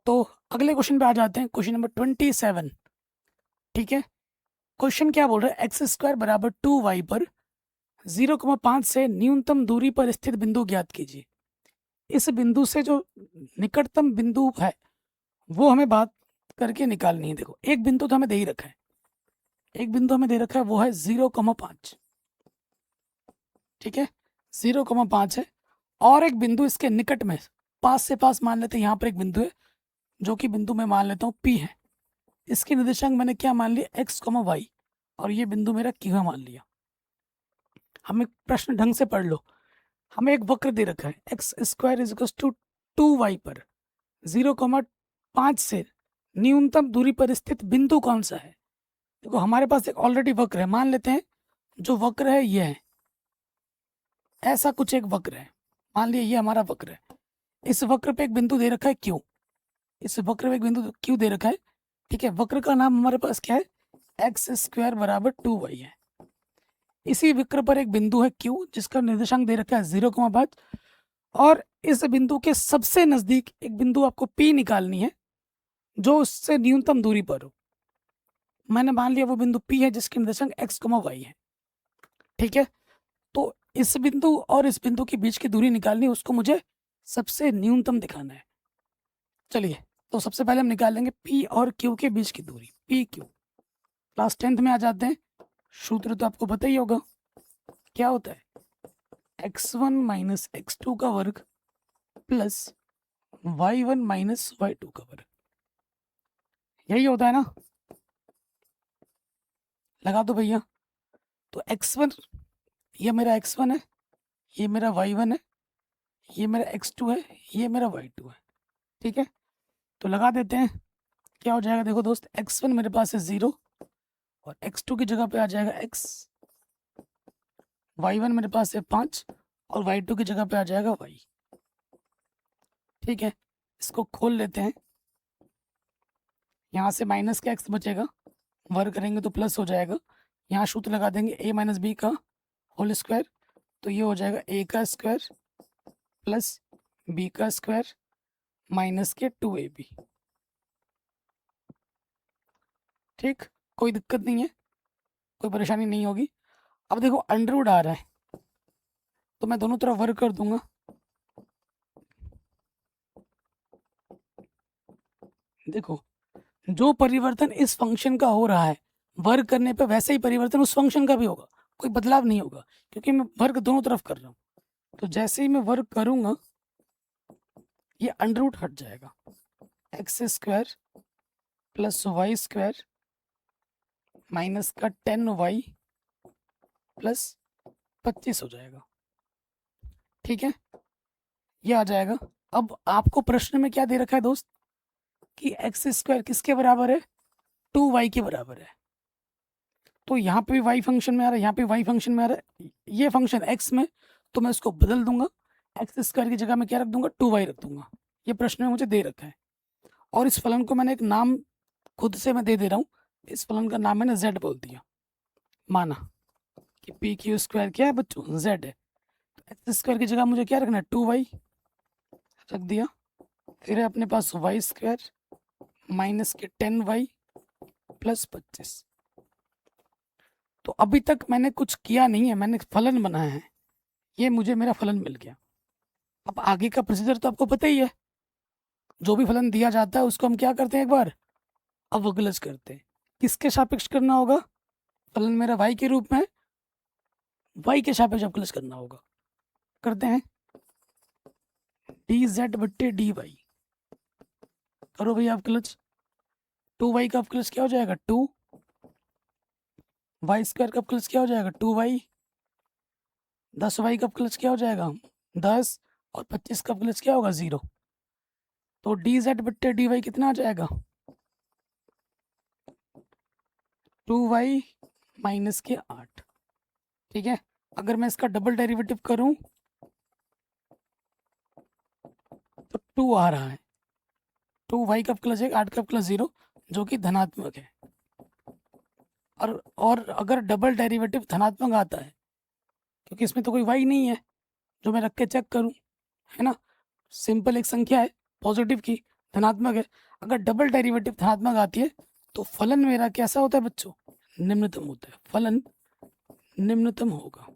तो अगले क्वेश्चन पे आ जाते हैं, क्वेश्चन नंबर 27। ठीक है, क्वेश्चन क्या बोल रहा है, एक्स स्क्वायर बराबर 2y पर 0,5 से न्यूनतम दूरी पर स्थित बिंदु ज्ञात कीजिए। इस बिंदु से जो निकटतम बिंदु है वो हमें बात करके निकालनी है। देखो एक बिंदु तो हमें दे ही रखा है, एक बिंदु हमें दे रखा है वो है 0,5। ठीक है, 0,5 है, और एक बिंदु इसके निकट में पास से पास मान लेते हैं, यहाँ पर एक बिंदु है जो कि बिंदु मैं मान लेता हूँ P है। इसके निर्देशांक मैंने क्या मान लिया, x, y, और ये बिंदु मेरा Q है मान लिया। हमें प्रश्न ढंग से पढ़ लो। हमें एक वक्र दे रखा है, X square is equal to 2y पर 0,5 से न्यूनतम दूरी पर स्थित बिंदु कौन सा है। देखो हमारे पास एक ऑलरेडी वक्र है, मान लेते हैं जो वक्र है ये है, ऐसा कुछ एक वक्र है, मान लिया ये हमारा वक्र है। इस वक्र पे एक बिंदु दे रखा है Q, इस वक्र पे एक बिंदु Q दे रखा है। ठीक है, वक्र का नाम हमारे पास क्या है, एक्स स्क्वायर बराबर 2y है। इसी वक्र पर एक बिंदु है Q जिसका निर्देशांक दे रखा है 0,5, और इस बिंदु के सबसे नजदीक एक बिंदु आपको P निकालनी है जो उससे न्यूनतम दूरी पर हो। मैंने मान लिया वो बिंदु P है जिसके निर्देशांक x, y है। ठीक है, तो इस बिंदु और इस बिंदु के बीच की दूरी निकालनी है, उसको मुझे सबसे न्यूनतम दिखाना है। चलिए, तो सबसे पहले हम निकाल लेंगे P और Q के बीच की दूरी, P Q। क्लास 10th में आ जाते हैं, सूत्र तो आपको पता ही होगा, क्या होता है x1 माइनस x2 का वर्ग प्लस y1 माइनस y2 का वर्ग, यही होता है ना। लगा दो भैया। तो x1, ये मेरा x1 है, ये मेरा y1 है, ये मेरा x2 है, ये मेरा y2 है। ठीक है, तो लगा देते हैं, क्या हो जाएगा, देखो दोस्त, x1 मेरे पास है 0 और x2 की जगह पे आ जाएगा x, y1 मेरे पास है 5 और y2 की जगह पे आ जाएगा y। ठीक है, इसको खोल लेते हैं, यहाँ से माइनस का x बचेगा, वर्ग करेंगे तो प्लस हो जाएगा। यहाँ सूत्र लगा देंगे a माइनस बी का होल स्क्वायर, तो ये हो जाएगा a का स्क्वायर प्लस b का स्क्वायर माइनस के 2ab। ठीक, कोई दिक्कत नहीं है, कोई परेशानी नहीं होगी। अब देखो अंडर रूट आ रहा है तो मैं दोनों तरफ वर्ग कर दूंगा। देखो जो परिवर्तन इस फंक्शन का हो रहा है वर्ग करने पे, वैसे ही परिवर्तन उस फंक्शन का भी होगा, कोई बदलाव नहीं होगा क्योंकि मैं वर्ग दोनों तरफ कर रहा हूँ। तो जैसे ही मैं वर्ग करूंगा ये अंडर रूट हट जाएगा, X square plus Y square minus का 10y प्लस 25 हो जाएगा। ठीक है, ये आ जाएगा। अब आपको प्रश्न में क्या दे रखा है दोस्त, कि एक्स स्क्वायर किसके बराबर है, 2y के बराबर है। तो यहाँ पे भी y फंक्शन में आ रहा है, यहाँ पे y फंक्शन में आ रहा है, ये फंक्शन x में, तो मैं इसको बदल दूंगा, एक्स स्क्वायर की जगह में क्या रख दूंगा, 2y रख दूंगा। ये प्रश्न में मुझे दे रखा है, और इस फलन को मैंने एक नाम खुद से मैं दे रहा हूँ, इस फलन का नाम मैंने z बोल दिया, माना कि पी क्यू स्क्वायर क्या है बच्चों, z है। तो एक्स स्क्वायर की जगह मुझे क्या रखना है, 2y रख दिया, फिर है अपने पास वाई स्क्वायर माइनस के 10y प्लस 25। तो अभी तक मैंने कुछ किया नहीं है, मैंने फलन बनाया है, ये मुझे मेरा फलन मिल गया। अब आगे का प्रोसीजर तो आपको पता ही है, जो भी फलन दिया जाता है उसको हम क्या करते हैं, एक बार अवकलज करते हैं। किसके सापेक्ष करना होगा, फलन मेरा y के रूप में, y के सापेक्ष अवकलज करना होगा। करते हैं, dz बट्टे dy, करो भैया अवकलज। 2y का अवकलज क्या हो जाएगा, 2, वाई स्क्वायर का अवकलज क्या हो जाएगा, 2y, 10y का अवकलज क्या हो जाएगा, 10, और 25 का अवकलज क्या होगा, 0। तो dz बट्टे dy कितना आ जाएगा, 2y माइनस के 8। ठीक है, अगर मैं इसका डबल डेरिवेटिव करूं तो 2 आ रहा है, 2y का अवकलज है 8 का अवकलज 0, जो कि धनात्मक है। और अगर डबल डेरिवेटिव धनात्मक आता है, क्योंकि इसमें तो कोई y नहीं है जो मैं रख के चेक करूं, है ना, सिंपल एक संख्या है पॉजिटिव की, धनात्मक है। अगर डबल डेरिवेटिव धनात्मक आती है तो फलन मेरा कैसा होता है बच्चों? निम्नतम होता है। फलन निम्नतम होगा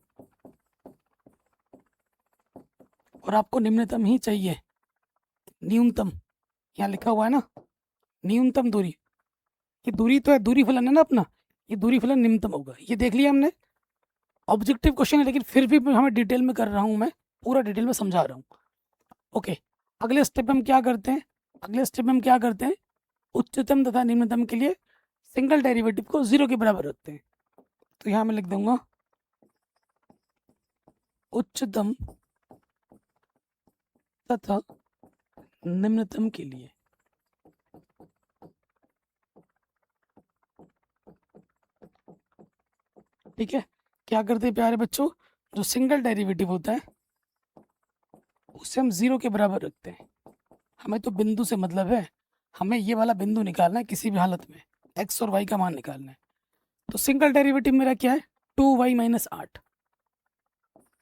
और आपको निम्नतम ही चाहिए। न्यूनतम यहाँ लिखा हुआ है ना, न्यूनतम दूरी, ये दूरी तो है, दूरी फलन है ना अपना, ये दूरी फलन निम्नतम होगा। ये देख लिया हमने। ऑब्जेक्टिव क्वेश्चन है लेकिन फिर भी हमें डिटेल में कर रहा हूँ, मैं पूरा डिटेल में समझा रहा हूँ। ओके, अगले स्टेप में हम क्या करते हैं? अगले स्टेप में हम क्या करते हैं? उच्चतम तथा निम्नतम के लिए सिंगल डेरिवेटिव को 0 के बराबर रखते हैं। तो यहाँ मैं लिख दूंगा उच्चतम तथा निम्नतम के लिए ठीक है। क्या करते हैं प्यारे बच्चों? जो सिंगल डेरिवेटिव होता है उसे हम 0 के बराबर रखते हैं। हमें तो बिंदु से मतलब है, हमें ये वाला बिंदु निकालना है किसी भी हालत में, x और y का मान निकालना है। तो सिंगल डेरिवेटिव मेरा क्या है? 2y माइनस 8,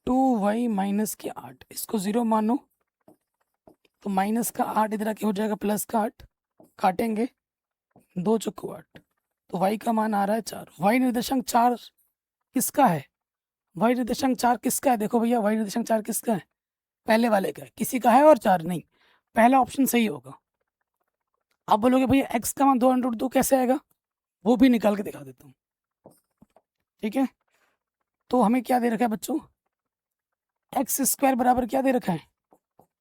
2y माइनस के 8, इसको 0 मानो तो माइनस का 8 इधर आके हो जाएगा प्लस का 8, काटेंगे 2 चौको 8, तो y का मान आ रहा है 4। y निर्देशांक 4 किसका है? y निर्देशांक 4 किसका है? देखो भैया, y निर्देशांक 4 किसका है? पहले वाले का है, किसी का है और 4 नहीं। पहला ऑप्शन सही होगा। आप बोलोगे भैया x का मान 2√2 कैसे आएगा? वो भी निकाल के दिखा देता हूँ। ठीक है, तो हमें क्या दे रखा है बच्चों? एक्स स्क्वायर बराबर क्या दे रखा है?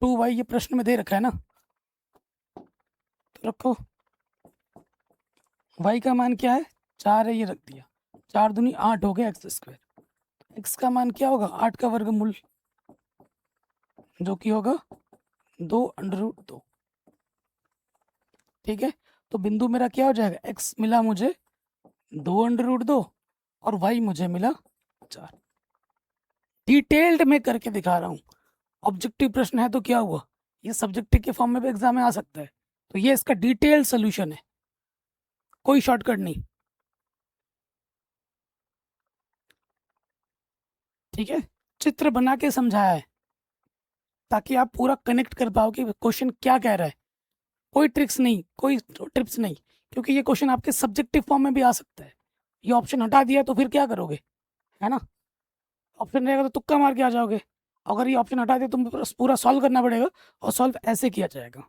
2y, ये प्रश्न में दे रखा है ना, तो रखो। y का मान क्या है? 4 है, ये रख दिया। 4 दूनी 8 हो गया एक्स स्क्वायर। x का मान क्या होगा? 8 का वर्गमूल, जो कि होगा 2√2। ठीक है, तो बिंदु मेरा क्या हो जाएगा? x मिला मुझे 2√2 और y मुझे मिला 4। डिटेल्ड में करके दिखा रहा हूँ। ऑब्जेक्टिव प्रश्न है तो क्या हुआ, ये सब्जेक्टिव के फॉर्म में भी एग्जाम में आ सकता है। तो ये इसका डिटेल सोल्यूशन है, कोई शॉर्टकट नहीं। ठीक है, चित्र बना के समझाया है ताकि आप पूरा कनेक्ट कर पाओ कि क्वेश्चन क्या कह रहा है। कोई ट्रिक्स नहीं, कोई टिप्स नहीं, क्योंकि ये क्वेश्चन आपके सब्जेक्टिव फॉर्म में भी आ सकता है। ये ऑप्शन हटा दिया तो फिर क्या करोगे, है ना? ऑप्शन रहेगा तो तुक्का मार के आ जाओगे। अगर ये ऑप्शन हटा दिया तो पूरा सॉल्व करना पड़ेगा, और सॉल्व ऐसे किया जाएगा।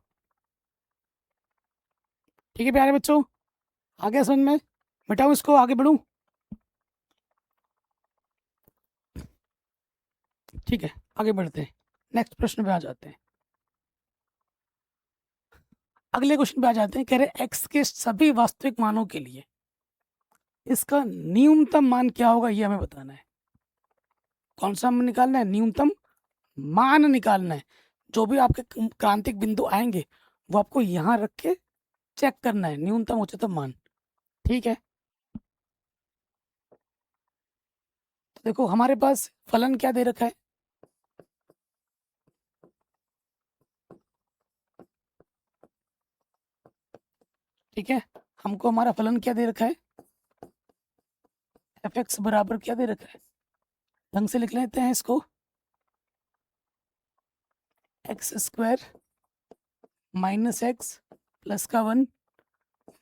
ठीक है प्यारे बच्चों, आगे समझ में? मिटाऊं इसको, आगे बढ़ूं? ठीक है, आगे बढ़ते हैं, नेक्स्ट प्रश्न पे आ जाते हैं। अगले क्वेश्चन पे आ जाते हैं। कह रहे एक्स के सभी वास्तविक मानों के लिए इसका न्यूनतम मान क्या होगा, ये हमें बताना है। कौन सा मान निकालना है? न्यूनतम मान निकालना है। जो भी आपके क्रांतिक बिंदु आएंगे वो आपको यहाँ रख के चेक करना है, न्यूनतम उच्चतम मान। ठीक है, तो देखो हमारे पास फलन क्या दे रखा है? ठीक है, हमको हमारा फलन क्या दे रखा है? एफ एक्स बराबर क्या दे रखा है? ढंग से लिख लेते हैं इसको, x square minus x plus का 1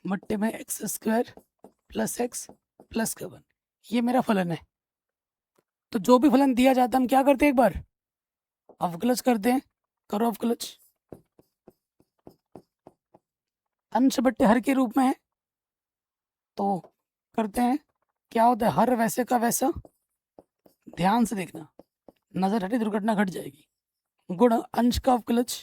मट्टे में x square plus X plus का 1, ये मेरा फलन है। तो जो भी फलन दिया जाता है हम क्या करते हैं? एक बार अवकलज करते हैं। करो अवकलज, अंश बट्टे हर के रूप में है, तो करते हैं। क्या होता है? हर वैसे का वैसा, ध्यान से देखना, नजर हटे दुर्घटना घट जाएगी, गुण अंश का अवकलज,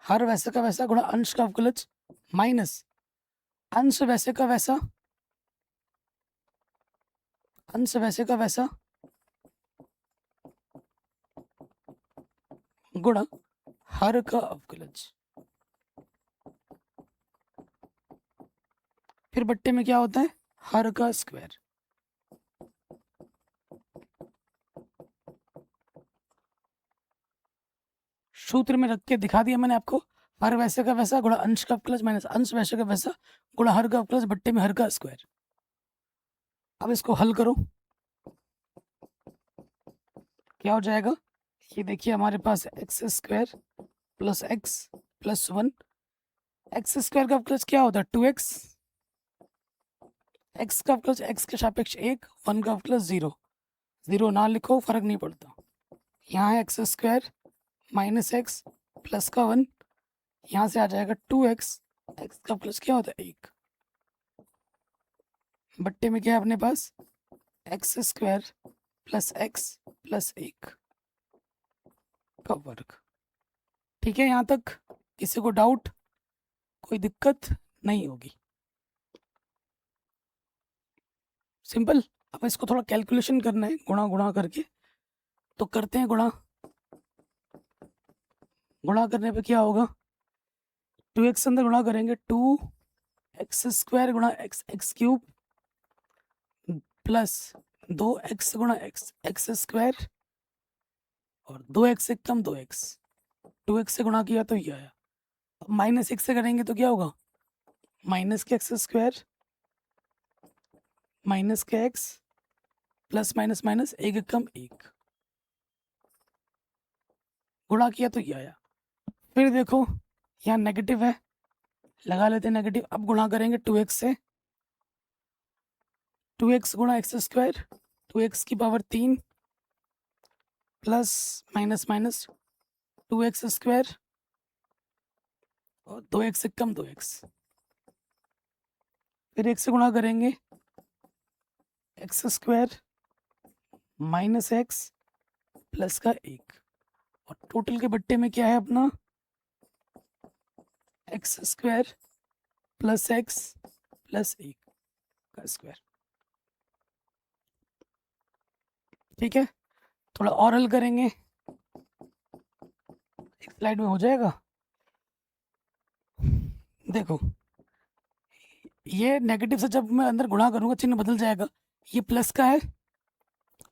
हर वैसे का वैसा गुणा अंश का अवकलज, माइनस अंश वैसे का वैसा, अंश वैसे का वैसा गुणा हर का अवकलज। फिर बट्टे में क्या होता है? हर का स्क्वायर। सूत्र में रख के दिखा दिया मैंने आपको, हर वैसे का वैसा गुणा अंश का अवकलज माइनस अंश वैसे का वैसा गुणा हर का अवकलज बट्टे में हर का स्क्वायर। अब इसको हल करो, क्या हो जाएगा? ये देखिए हमारे पास X square plus X plus one. X square का प्लस क्या होता है 2x, एक्स का प्लस एक्स के सापेक्ष 1, 1 का प्लस 0। 0 ना लिखो, फर्क नहीं पड़ता। यहाँ है X square minus x plus का 1, यहाँ से आ जाएगा 2x, एक्स का प्लस क्या होता है 1, बट्टे में क्या है अपने पास X square plus X plus 1 का वर्ग। ठीक है, यहाँ तक किसी को डाउट, कोई दिक्कत नहीं होगी, सिंपल। अब इसको थोड़ा कैलकुलेशन करना है गुणा गुणा करके, तो करते हैं गुणा। गुणा करने पे क्या होगा, 2x अंदर गुणा करेंगे 2x स्क्वायर गुणा x x cube plus 2x गुणा एक्स एक्स स्क्वायर और 2x से कम 2x, 2x से गुणा किया तो ये आया। अब माइनस 1 से करेंगे तो क्या होगा, माइनस के एक्स स्क्वायर माइनस के एक्स प्लस माइनस माइनस 1 कम 1, गुणा किया तो ये आया। फिर देखो यहाँ नेगेटिव है, लगा लेते हैं नेगेटिव। अब गुणा करेंगे 2x से, 2x गुणा एक्स स्क्वायर 2x की power 3 plus minus minus 2x square और 2x से कम 2x। फिर 1 से गुणा करेंगे x square minus x plus का 1 और टोटल के बट्टे में क्या है अपना x square plus X plus 1 का स्क्वायर। ठीक है, थोड़ा और हल करेंगे, एक स्लाइड में हो जाएगा। देखो ये नेगेटिव से जब मैं अंदर गुणा करूंगा चिन्ह बदल जाएगा, ये प्लस का है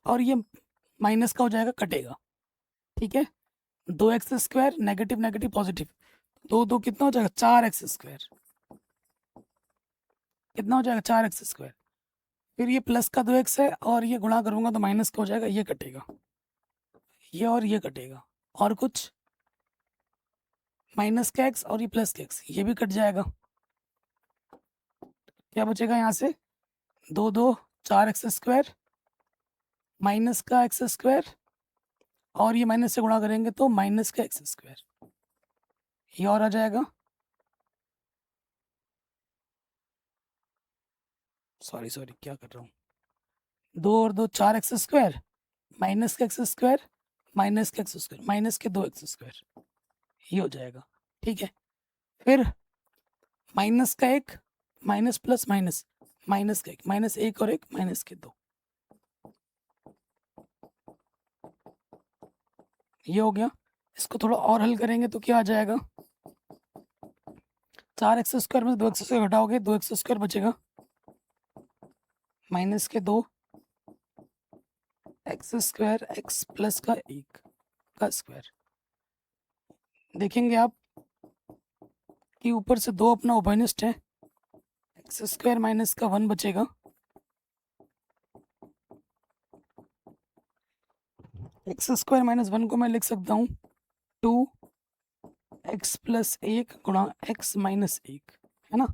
और ये माइनस का हो जाएगा, कटेगा। ठीक है, 2x square negative negative positive, दो दो कितना हो जाएगा 4x स्क्वायर, कितना हो जाएगा 4x स्क्वायर। फिर ये प्लस का 2x है और ये गुणा करूंगा तो माइनस का हो जाएगा, ये कटेगा, ये और ये कटेगा, और कुछ माइनस का x और ये प्लस का x, ये भी कट जाएगा। क्या बचेगा यहाँ से, दो दो 4x स्क्वायर माइनस का एक्स स्क्वायर और ये माइनस से गुणा करेंगे तो माइनस का एक्स स्क्वायर, ये और आ जाएगा। सॉरी सॉरी क्या कर रहा हूँ, 2 और 2 4x स्क्वायर माइनस का एक्स स्क्वायर माइनस का एक्स स्क्वायर माइनस के 2x स्क्वायर, ये हो जाएगा। ठीक है, फिर माइनस का 1 माइनस प्लस माइनस माइनस का 1 माइनस 1 और 1 माइनस के 2, ये हो गया। इसको थोड़ा और हल करेंगे तो क्या आ जाएगा, 4x स्क्वायर में 2x स्क्वायर घटाओगे 2x स्क्वायर बचेगा माइनस के 2 एक्स स्क्वायर एक्स प्लस का 1 का स्क्वायर। देखेंगे आप कि ऊपर से 2 अपना उभयनिष्ठ है, एक्स स्क्वायर माइनस का 1 बचेगा, एक्स स्क्वायर माइनस 1 को मैं लिख सकता हूँ 2x प्लस 1 गुणा एक्स माइनस 1, है ना,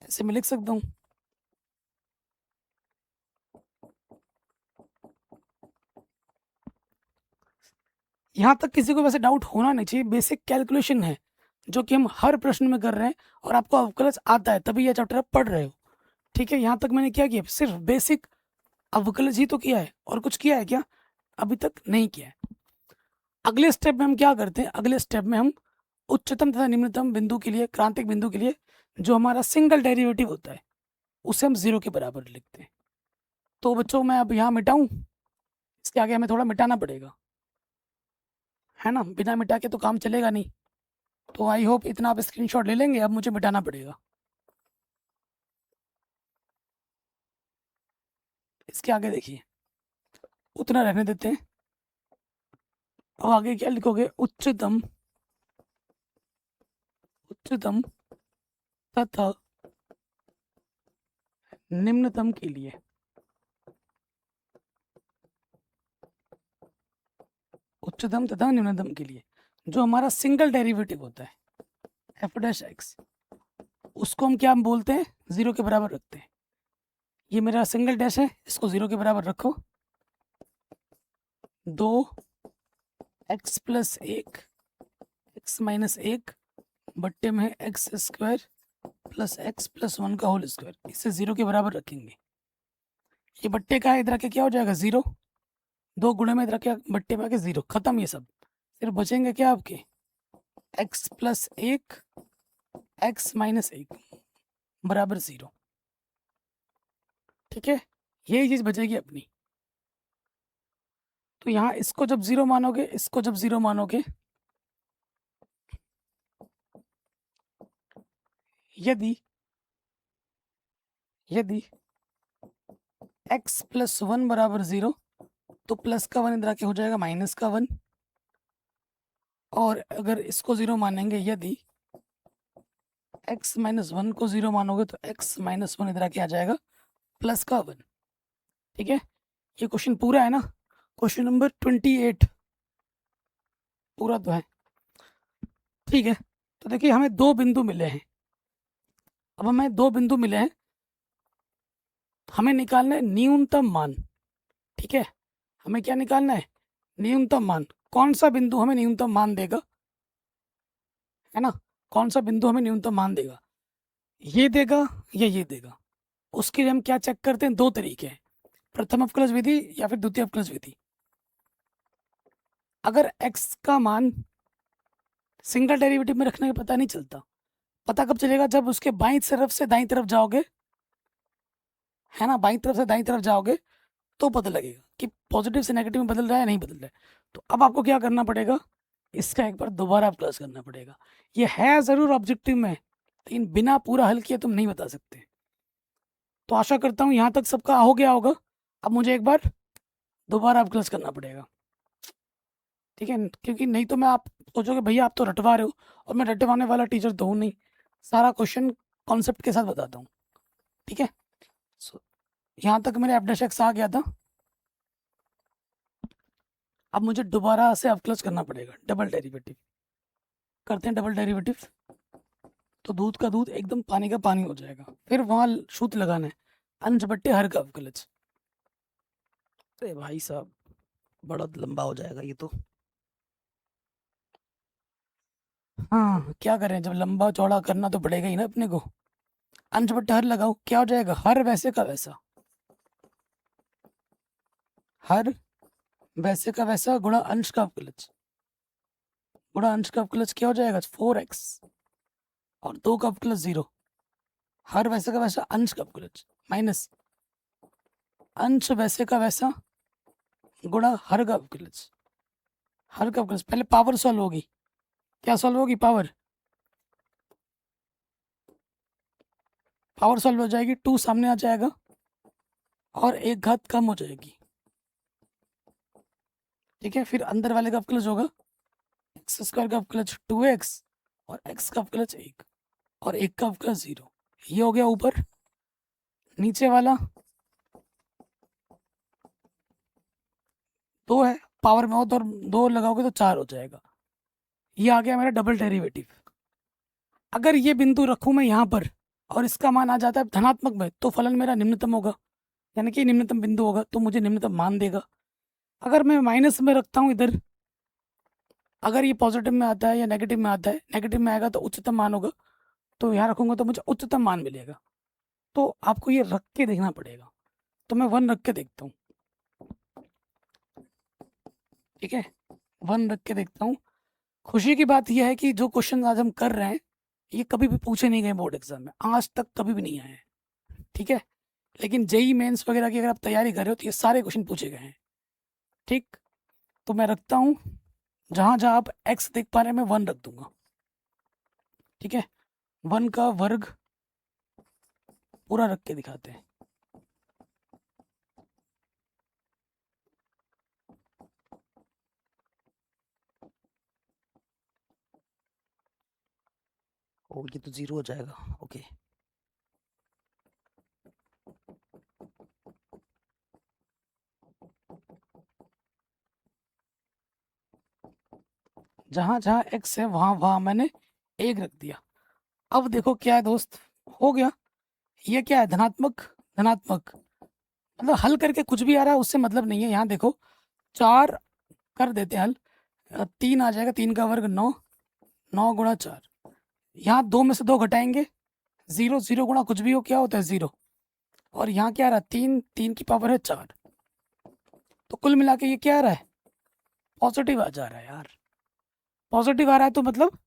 ऐसे मैं लिख सकता हूँ। यहाँ तक किसी को वैसे डाउट होना नहीं चाहिए, बेसिक कैलकुलेशन है जो कि हम हर प्रश्न में कर रहे हैं और आपको अवकलज आता है तभी यह चैप्टर आप पढ़ रहे हो। ठीक है, यहाँ तक मैंने क्या किया, सिर्फ बेसिक अवकलज ही तो किया है, और कुछ किया है क्या, अभी तक नहीं किया है। अगले स्टेप में हम क्या करते हैं, अगले स्टेप में हम उच्चतम तथा निम्नतम बिंदु के लिए, क्रांतिक बिंदु के लिए जो हमारा सिंगल डेरिवेटिव होता है उसे हम 0 के बराबर लिखते हैं। तो बच्चों मैं अब यहाँ मिटाऊं, इसके आगे हमें थोड़ा मिटाना पड़ेगा, है ना, बिना मिटा के तो काम चलेगा नहीं। तो आई होप इतना आप स्क्रीनशॉट ले लेंगे, अब मुझे मिटाना पड़ेगा। इसके आगे देखिए, उतना रहने देते हैं। अब आगे क्या लिखोगे, उच्चतम उच्चतम तथा निम्नतम के लिए उच्चतम तथा न्यूनतम के लिए जो हमारा सिंगल डेरिवेटिव होता है एफ डैश एक्स, उसको हम क्या बोलते हैं, 0 के बराबर रखते हैं। ये मेरा सिंगल डैश है, इसको 0 के बराबर रखो। 2 एक्स प्लस 1 एक्स माइनस 1 बट्टे में x square plus X plus 1 का होल स्क्वायर, इसे 0 के बराबर रखेंगे। ये बट्टे का है, इधर आके क्या हो जाएगा 0, 2 गुणे में इधर आके बट्टे में आके 0, खत्म ये सब। सिर्फ बचेंगे क्या आपके एक्स प्लस 1 एक्स माइनस 1 बराबर 0। ठीक है, यही चीज बचेगी अपनी। तो यहाँ इसको जब 0 मानोगे, इसको जब 0 मानोगे, यदि यदि x प्लस 1 बराबर 0, तो प्लस का 1 इधर आके हो जाएगा माइनस का 1। और अगर इसको 0 मानेंगे, यदि x माइनस 1 को 0 मानोगे तो x माइनस 1 इधर आके आ जाएगा प्लस का 1। ठीक है, ये क्वेश्चन पूरा है ना, क्वेश्चन नंबर 28 पूरा तो है। ठीक है, तो देखिए हमें 2 बिंदु मिले हैं। अब हमें 2 बिंदु मिले हैं, हमें निकालना है न्यूनतम मान। ठीक है, हमें क्या निकालना है, न्यूनतम मान। कौन सा बिंदु हमें न्यूनतम मान देगा, है ना, कौन सा बिंदु हमें न्यूनतम मान देगा, ये देगा या ये देगा। उसके लिए हम क्या चेक करते हैं, 2 तरीके हैं, प्रथम अवकलज विधि या फिर द्वितीय अवकलज विधि। अगर x का मान सिंगल डेरिवेटिव में रखने का पता नहीं चलता, पता कब चलेगा, जब उसके बाईं तरफ से दाईं तरफ जाओगे, है ना, बाईं तरफ से दाईं तरफ जाओगे तो पता लगेगा कि पॉजिटिव से नेगेटिव में बदल रहा है नहीं बदल रहा है। तो अब आपको क्या करना पड़ेगा, इसका एक बार दोबारा प्लस करना पड़ेगा। ये है ज़रूर ऑब्जेक्टिव में, लेकिन बिना पूरा हल किए तुम नहीं बता सकते। तो आशा करता हूँ यहाँ तक सबका हो गया होगा। अब मुझे एक बार दोबारा प्लस करना पड़ेगा। ठीक है, क्योंकि नहीं तो मैं, आप सोचोगे भैया आप तो रटवा रहे हो, और मैं रटवाने वाला टीचर तो हूँ नहीं, सारा क्वेश्चन कॉन्सेप्ट के साथ बताता हूँ। ठीक है, यहाँ तक मेरे एफ डैश एक्स आ गया था। अब मुझे दोबारा से अवकलज करना पड़ेगा, डबल डेरिवेटिव करते हैं। डबल डेरिवेटिव तो दूध का दूध एकदम पानी का पानी हो जाएगा। फिर वहाँ सूत्र लगाना है, अंश बट्टे हर का अवकलज। अरे भाई साहब बड़ा लंबा हो जाएगा ये तो। हाँ क्या करें, जब लंबा चौड़ा करना तो पड़ेगा ही ना अपने को। अंश बट्टे हर लगाओ, क्या हो जाएगा, हर वैसे का वैसा, हर वैसे का वैसा गुणा अंश का अवकलज, गुणा अंश का अवकलज क्या हो जाएगा 4x, और 2 का अवकलज 0, हर वैसे का वैसा अंश का अवकलज माइनस अंश वैसे का वैसा गुणा हर का अवकलज, हर का अवकलज। पहले पावर सॉल्व होगी, क्या सॉल्व होगी, पावर, पावर सॉल्व हो जाएगी, 2 सामने आ जाएगा और एक घात कम हो जाएगी। ठीक है, फिर अंदर वाले का अवकलज होगा एक्स स्क्वायर का अवकलज 2x और x का अवकलज 1 और 1 का अवकलज 0। ये हो गया ऊपर। नीचे वाला 2 है, पावर में हो तो 2 लगाओगे तो 4 हो जाएगा। ये आ गया मेरा डबल डेरिवेटिव। अगर ये बिंदु रखूं मैं यहाँ पर और इसका मान आ जाता है धनात्मक में, तो फलन मेरा निम्नतम होगा, यानी कि निम्नतम बिंदु होगा, तो मुझे निम्नतम मान देगा। अगर मैं माइनस में रखता हूँ इधर, अगर ये पॉजिटिव में आता है या नेगेटिव में आता है, नेगेटिव में आएगा तो उच्चतम मान होगा, तो यहाँ रखूंगा तो मुझे उच्चतम मान मिलेगा। तो आपको ये रख के देखना पड़ेगा, तो मैं 1 रख के देखता हूँ। ठीक है, 1 रख के देखता हूँ। खुशी की बात यह है कि जो क्वेश्चन आज हम कर रहे हैं ये कभी भी पूछे नहीं गए बोर्ड एग्जाम में, आज तक कभी भी नहीं आए हैं। ठीक है, लेकिन जेई मेंस वगैरह की अगर आप तैयारी कर रहे हो तो ये सारे क्वेश्चन पूछे गए हैं। ठीक, तो मैं रखता हूँ, जहाँ जहाँ आप एक्स देख पा रहे हैं मैं 1 रख दूंगा। ठीक है, 1 का वर्ग पूरा रख के दिखाते हैं। ओ ये तो 0 हो जाएगा, ओके। जहाँ जहाँ x है वहाँ वहाँ मैंने 1 रख दिया। अब देखो क्या है दोस्त, हो गया। ये क्या है, धनात्मक धनात्मक, मतलब हल करके कुछ भी आ रहा है उससे मतलब नहीं है। यहाँ देखो 4 कर देते हैं हल, 3 आ जाएगा, 3 का वर्ग 9, 9 गुणा 4, यहाँ 2 में से 2 घटाएंगे, 0 0 गुणा कुछ भी हो क्या होता है 0, और यहाँ क्या आ रहा है 3, 3 की पावर है 4, तो कुल मिला के ये क्या आ रहा है, पॉजिटिव आ जा रहा है यार। पॉजिटिव आ रहा है तो मतलब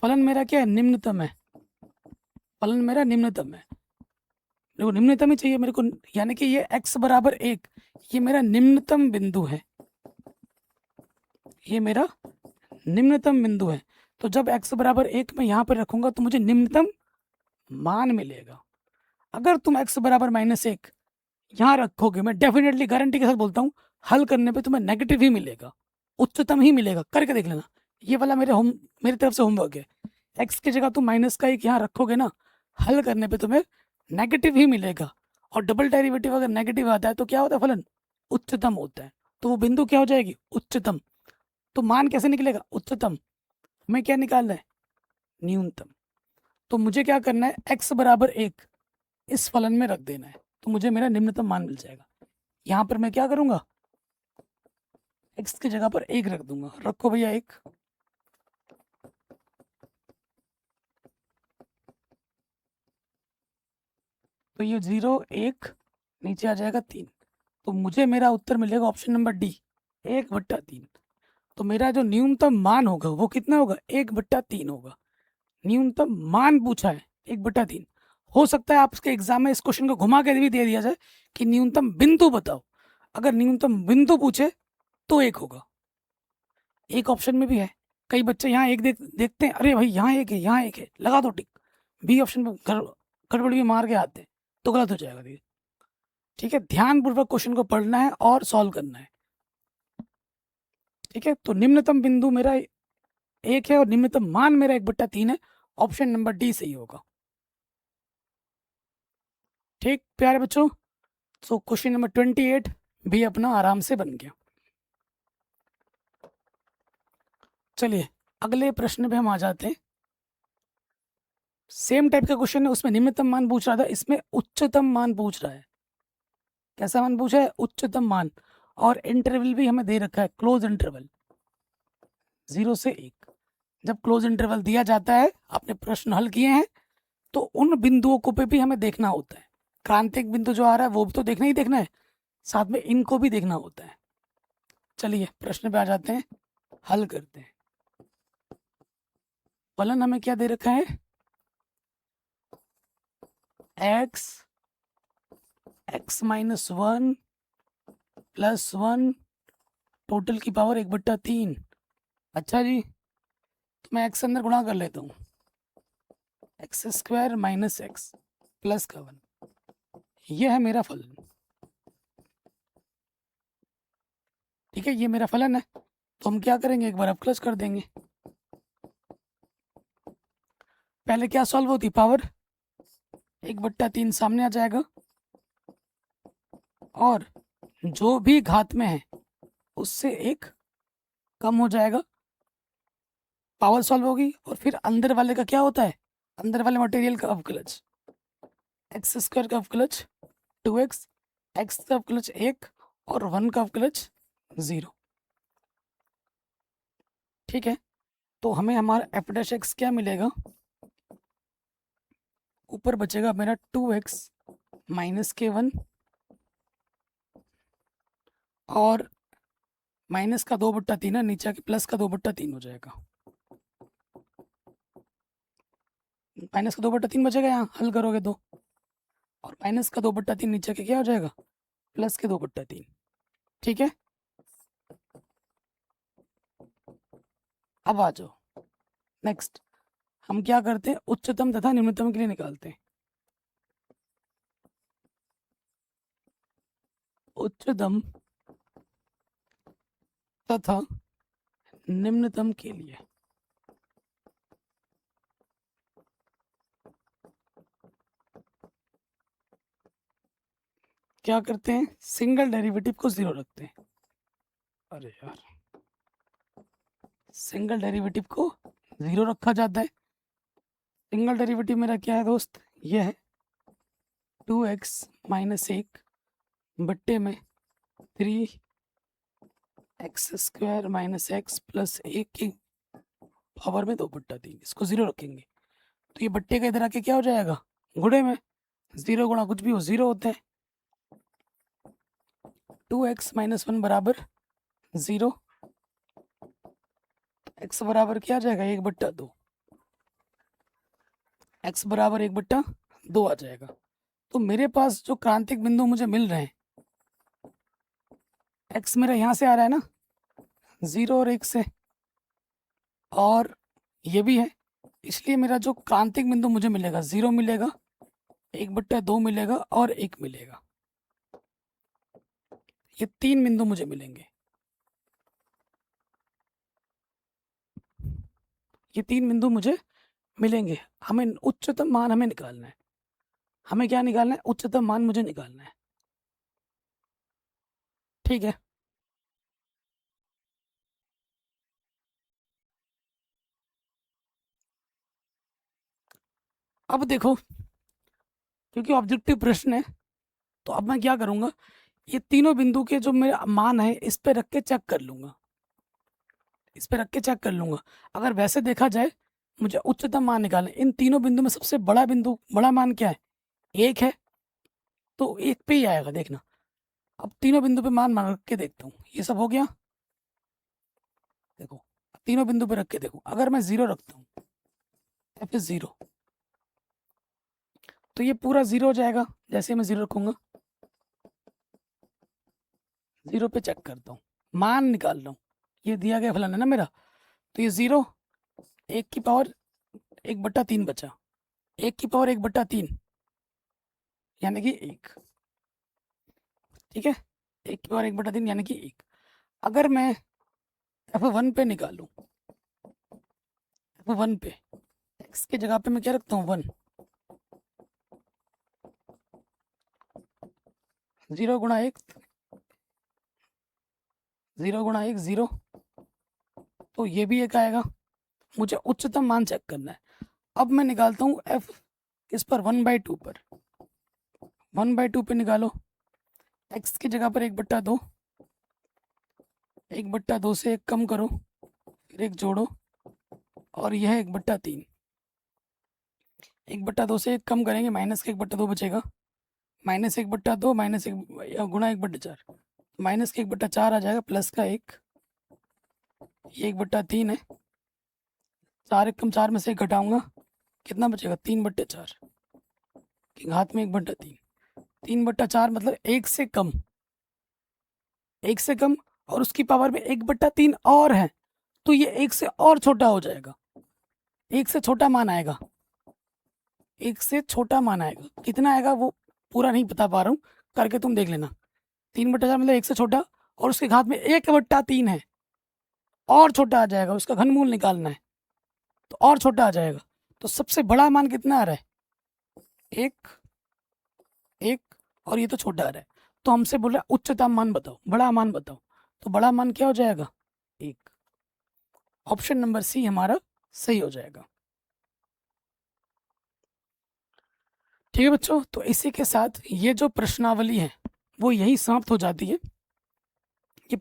फलन मेरा क्या है, निम्नतम है। फलन मेरा निम्नतम है, मेरे को निम्नतम ही चाहिए मेरे को, यानी कि ये x बराबर 1, ये मेरा निम्नतम बिंदु है, ये मेरा निम्नतम बिंदु है। तो जब x बराबर 1 मैं यहाँ पर रखूंगा तो मुझे निम्नतम मान मिलेगा। अगर तुम x बराबर -1 यहाँ रखोगे, मैं डेफिनेटली गारंटी के साथ बोलता हूँ, हल करने पे तुम्हें नेगेटिव ही मिलेगा, उच्चतम ही मिलेगा। करके देख लेना, ये वाला मेरी तरफ से होमवर्क है। x की जगह तुम -1 यहाँ रखोगे ना, हल करने पे तुम्हें नेगेटिव ही मिलेगा। और डबल डेरिवेटिव अगर नेगेटिव आता है तो क्या होता है, फलन उच्चतम होता है, तो वो बिंदु क्या हो जाएगी, उच्चतम। तो मान कैसे निकलेगा, उच्चतम। हमें क्या निकालना है, न्यूनतम। तो मुझे क्या करना है, x बराबर 1 इस फलन में रख देना है, तो मुझे मेरा निम्नतम मान मिल जाएगा। यहाँ पर मैं क्या करूँगा, x की जगह पर 1 रख दूंगा। रखो भैया 1, तो ये 0 1 नीचे आ जाएगा 3, तो मुझे मेरा उत्तर मिलेगा ऑप्शन नंबर डी, 1/3। तो मेरा जो न्यूनतम मान होगा वो कितना होगा, 1/3 होगा। न्यूनतम मान पूछा है 1/3। हो सकता है आपके एग्जाम में इस क्वेश्चन को घुमा के भी दे दिया जाए कि न्यूनतम बिंदु बताओ। अगर न्यूनतम बिंदु पूछे तो 1 होगा, एक ऑप्शन में भी है। कई बच्चे यहाँ एक देखते हैं, अरे भाई यहाँ 1 है, यहाँ 1 है, लगा दो टिक। बी ऑप्शन में गड़बड़ भी मार के आते हैं तो गलत हो जाएगा देखिए। ठीक है, ध्यानपूर्वक क्वेश्चन को पढ़ना है और सॉल्व करना है। ठीक है, तो निम्नतम बिंदु मेरा 1 है और निम्नतम मान मेरा 1/3 है। ऑप्शन नंबर डी सही होगा। ठीक प्यारे बच्चों, सो क्वेश्चन नंबर 28 भी अपना आराम से बन गया। चलिए अगले प्रश्न पे हम आ जाते हैं। सेम टाइप का क्वेश्चन है, उसमें निम्नतम मान पूछ रहा था, इसमें उच्चतम मान पूछ रहा है। कैसा मान पूछा है, उच्चतम मान। और इंटरवल भी हमें दे रखा है, क्लोज इंटरवल 0 से 1। जब क्लोज इंटरवल दिया जाता है, आपने प्रश्न हल किए हैं, तो उन बिंदुओं को पे भी हमें देखना होता है। क्रांतिक बिंदु जो आ रहा है वो भी तो देखना ही देखना है, साथ में इनको भी देखना होता है। चलिए प्रश्न पे आ जाते हैं, हल करते हैं। फलन हमें क्या दे रखा है, x -1 +1 टोटल की पावर 1/3। अच्छा जी, तो मैं x अंदर गुणा कर लेता हूँ, x² - x प्लस का 1, ये है मेरा फलन। ठीक है, ये मेरा फलन है। तो हम क्या करेंगे, एक बार अवकलज कर देंगे। पहले क्या सॉल्व होती, पावर 1/3 सामने आ जाएगा, और जो भी घात में है उससे 1 कम हो जाएगा, पावर सॉल्व होगी। और फिर अंदर वाले का क्या होता है, अंदर वाले मटेरियल का अवकलज, x² का अवकलज 2x, x का अवकलज 1 और 1 का अवकलज 0। ठीक है, तो हमें हमारा f' क्या मिलेगा, ऊपर बचेगा मेरा 2x -k1 और माइनस का 2/3 है, नीचे के प्लस का 2/3 हो जाएगा। माइनस का 2/3 बचेगा, यहाँ हल करोगे तो, और माइनस का 2/3 नीचे के क्या हो जाएगा, प्लस के 2/3। ठीक है, अब आ जाओ नेक्स्ट। हम क्या करते हैं, उच्चतम तथा निम्नतम के लिए निकालते हैं। उच्चतम तथा निम्नतम के लिए क्या करते हैं, सिंगल डेरिवेटिव को 0 रखते हैं। अरे यार, सिंगल डेरिवेटिव को 0 रखा जाता है। सिंगल डेरिवेटिव मेरा क्या है दोस्त, ये है 2x माइनस 1 बट्टे में 3x² माइनस x प्लस 1 की पावर में 2/3, इसको 0 रखेंगे तो ये बट्टे का इधर आके क्या हो जाएगा, गुणे में। 0 गुणा कुछ भी हो 0 होता है। 2x माइनस 1 बराबर 0, x बराबर क्या आ जाएगा 1/2, x बराबर 1/2 आ जाएगा। तो मेरे पास जो क्रांतिक बिंदु मुझे मिल रहे हैं, x मेरा यहाँ से आ रहा है ना 0 और 1 से, और ये भी है, इसलिए मेरा जो क्रांतिक बिंदु मुझे मिलेगा 0 मिलेगा, 1/2 मिलेगा और 1 मिलेगा। ये 3 बिंदु मुझे मिलेंगे। ये 3 बिंदु मुझे मिलेंगे। हमें उच्चतम मान हमें निकालना है। हमें क्या निकालना है, उच्चतम मान मुझे निकालना है। ठीक है, अब देखो, क्योंकि ऑब्जेक्टिव प्रश्न है तो अब मैं क्या करूंगा, ये तीनों बिंदु के जो मेरा मान है इस पे रख के चेक कर लूंगा, इस पे रख के चेक कर लूंगा। अगर वैसे देखा जाए मुझे उच्चतम मान निकालना है, इन तीनों बिंदु में सबसे बड़ा बिंदु, बड़ा मान क्या है, 1 है, तो 1 पे ही आएगा देखना। अब तीनों बिंदु पे मान रख के देखता हूँ, ये सब हो गया। देखो तीनों बिंदु पे रख के देखो, अगर मैं 0 रखता हूँ f इज 0, तो ये पूरा 0 हो जाएगा। जैसे मैं 0 रखूंगा, 0 पे चेक करता हूँ, मान निकाल रहा हूँ, ये दिया गया फलाना ना मेरा, तो ये 0, 1 की पावर 1/3 बचा, 1 की पावर 1/3 यानी कि 1। ठीक है, 1 की पावर 1/3 यानी कि 1। अगर मैं f1 पे निकालूं, f1 पे x की जगह पे मैं क्या रखता हूँ 1, 0 गुणा 1, 0 गुणा 1 0, तो ये भी 1 आएगा। मुझे उच्चतम मान चेक करना है। अब मैं निकालता हूँ f किस पर, 1/2 पर। 1/2 पे निकालो, x की जगह पर 1/2, 1/2 से 1 कम करो, फिर 1 जोड़ो, और यह 1/3। 1/2 से 1 कम करेंगे, माइनस का 1/2 बचेगा, माइनस 1/2 माइनस 1 गुणा 1/4, माइनस का 1/4 आ जाएगा, प्लस का 1, ये 1/3 है। 4 1 कम 4 में से 1 घटाऊंगा, कितना बचेगा 3/4, घात में 1/3, 3/4 मतलब 1 से कम, 1 से कम, और उसकी पावर में 1/3 और है, तो ये 1 से और छोटा हो जाएगा, 1 से छोटा मान आएगा, 1 से छोटा मान आएगा। कितना आएगा वो पूरा नहीं बता पा रहा हूँ, करके तुम देख लेना। 3/4 मतलब 1 से छोटा, और उसके घात में 1/3 है, और छोटा आ जाएगा, उसका घनमूल निकालना है तो और छोटा आ जाएगा। तो सबसे बड़ा मान कितना आ रहा है, 1, 1, और ये तो छोटा आ रहा है। तो हमसे बोल रहा है उच्चतम मान बताओ, बड़ा मान बताओ, तो बड़ा मान क्या हो जाएगा 1। ऑप्शन नंबर सी हमारा सही हो जाएगा। ठीक है बच्चों, तो इसी के साथ ये जो प्रश्नावली है वो यही समाप्त हो जाती है।